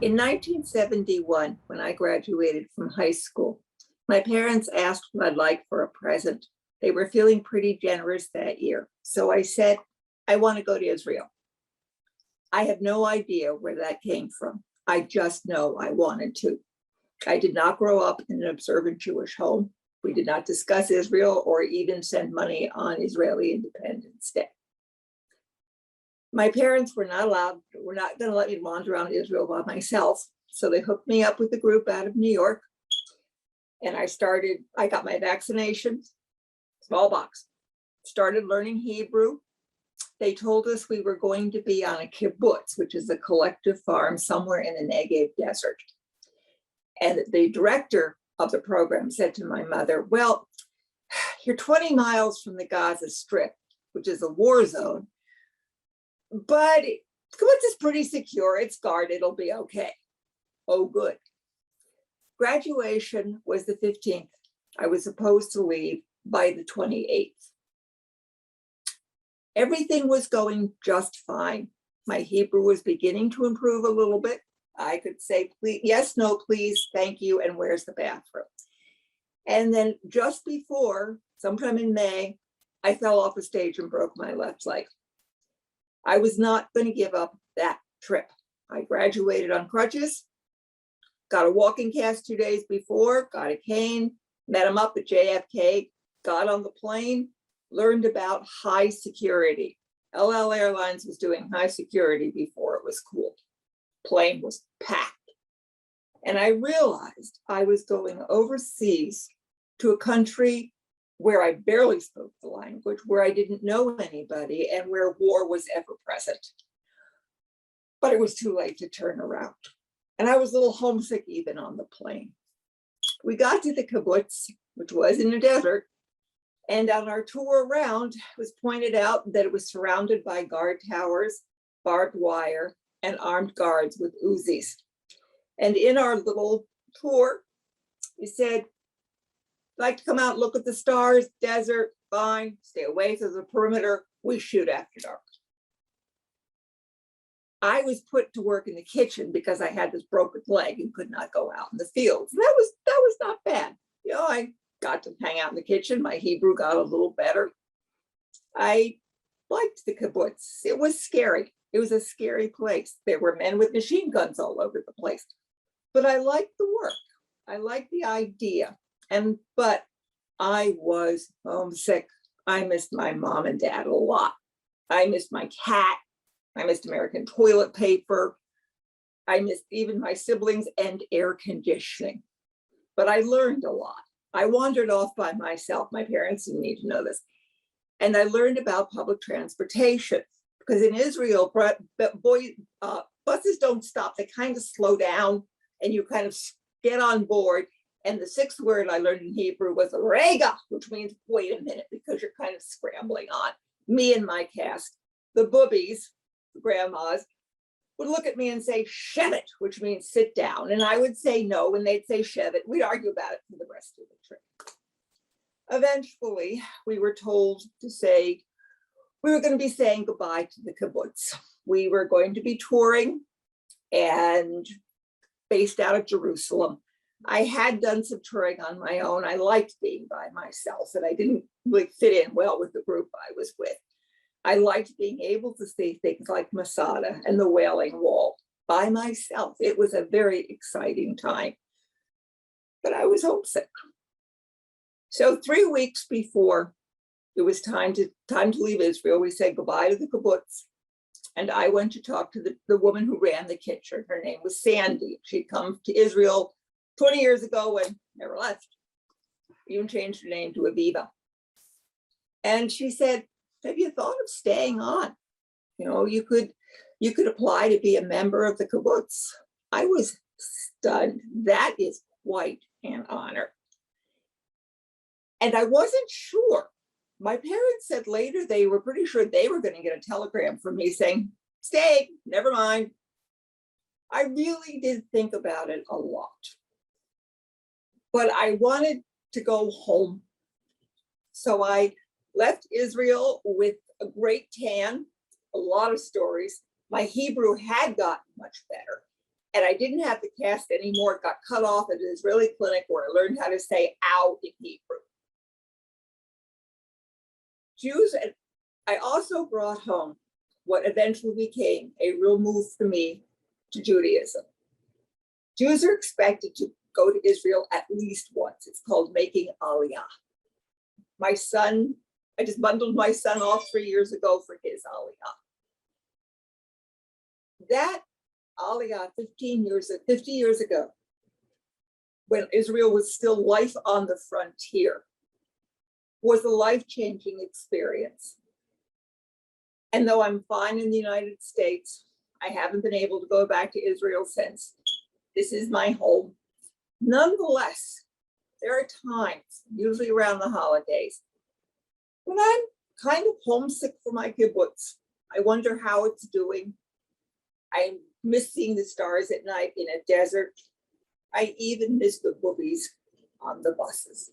In 1971, when I graduated from high school, my parents asked what I'd like for a present. They were feeling pretty generous that year. So I said, I want to go to Israel. I have no idea where that came from. I just know I wanted to. I did not grow up in an observant Jewish home. We did not discuss Israel or even send money on Israeli Independence Day. My parents were not going to let me wander around Israel by myself. So they hooked me up with a group out of New York. And I got my vaccinations, smallpox, started learning Hebrew. They told us we were going to be on a kibbutz, which is a collective farm somewhere in the Negev desert. And the director of the program said to my mother, well, you're 20 miles from the Gaza Strip, which is a war zone, but kibbutz is pretty secure. It's guarded. It'll be okay. Oh, good. Graduation was the 15th. I was supposed to leave by the 28th. Everything was going just fine. My Hebrew was beginning to improve a little bit. I could say, please, yes, no, please, thank you, and where's the bathroom? And then just before, sometime in May, I fell off a stage and broke my left leg. I was not going to give up that trip. I graduated on crutches, got a walking cast 2 days before, got a cane, met him up at JFK, got on the plane, learned about high security. El Al Airlines was doing high security before it was cool. Plane was packed. And I realized I was going overseas to a country where I barely spoke the language, where I didn't know anybody, and where war was ever present. But it was too late to turn around. And I was a little homesick even on the plane. We got to the kibbutz, which was in the desert, and on our tour around, it was pointed out that it was surrounded by guard towers, barbed wire, and armed guards with Uzis. And in our little tour, we said, like to come out and look at the stars, desert, fine, stay away from the perimeter, we shoot after dark. I was put to work in the kitchen because I had this broken leg and could not go out in the fields. And that was not bad. You know, I got to hang out in the kitchen. My Hebrew got a little better. I liked the kibbutz. It was scary. It was a scary place. There were men with machine guns all over the place. But I liked the work. I liked the idea. But I was homesick. I missed my mom and dad a lot. I missed my cat. I missed American toilet paper. I missed even my siblings and air conditioning. But I learned a lot. I wandered off by myself. My parents didn't need to know this. And I learned about public transportation. Because in Israel, buses don't stop. They kind of slow down and you kind of get on board. And the sixth word I learned in Hebrew was rega, which means wait a minute, because you're kind of scrambling on. Me and my cast, the boobies, the grandmas, would look at me and say, shevet, which means sit down. And I would say no, and they'd say shevet. We'd argue about it for the rest of the trip. Eventually, we were told to say, we were going to be saying goodbye to the kibbutz. We were going to be touring and based out of Jerusalem. I had done some touring on my own. I liked being by myself, and I didn't really fit in well with the group I was with. I liked being able to see things like Masada and the Wailing Wall by myself. It was a very exciting time, but I was homesick. So 3 weeks before it was time to leave Israel, we said goodbye to the kibbutz. And I went to talk to the woman who ran the kitchen. Her name was Sandy. She'd come to Israel 20 years ago and never left. Even changed her name to Aviva. And she said, have you thought of staying on? You know, you could apply to be a member of the kibbutz. I was stunned. That is quite an honor. And I wasn't sure. My parents said later they were pretty sure they were going to get a telegram from me saying, stay, never mind. I really did think about it a lot. But I wanted to go home. So I left Israel with a great tan, a lot of stories. My Hebrew had gotten much better. And I didn't have the cast anymore. It got cut off at an Israeli clinic where I learned how to say ow in Hebrew. Jews, and I also brought home what eventually became a real move for me to Judaism. Jews are expected to go to Israel at least once. It's called making Aliyah. My son, I just bundled my son off 3 years ago for his Aliyah. That Aliyah 50 years ago, when Israel was still life on the frontier, was a life-changing experience. And though I'm fine in the United States, I haven't been able to go back to Israel since. This is my home. Nonetheless, there are times, usually around the holidays, when I'm kind of homesick for my kibbutz. I wonder how it's doing. I miss seeing the stars at night in a desert. I even miss the boobies on the buses.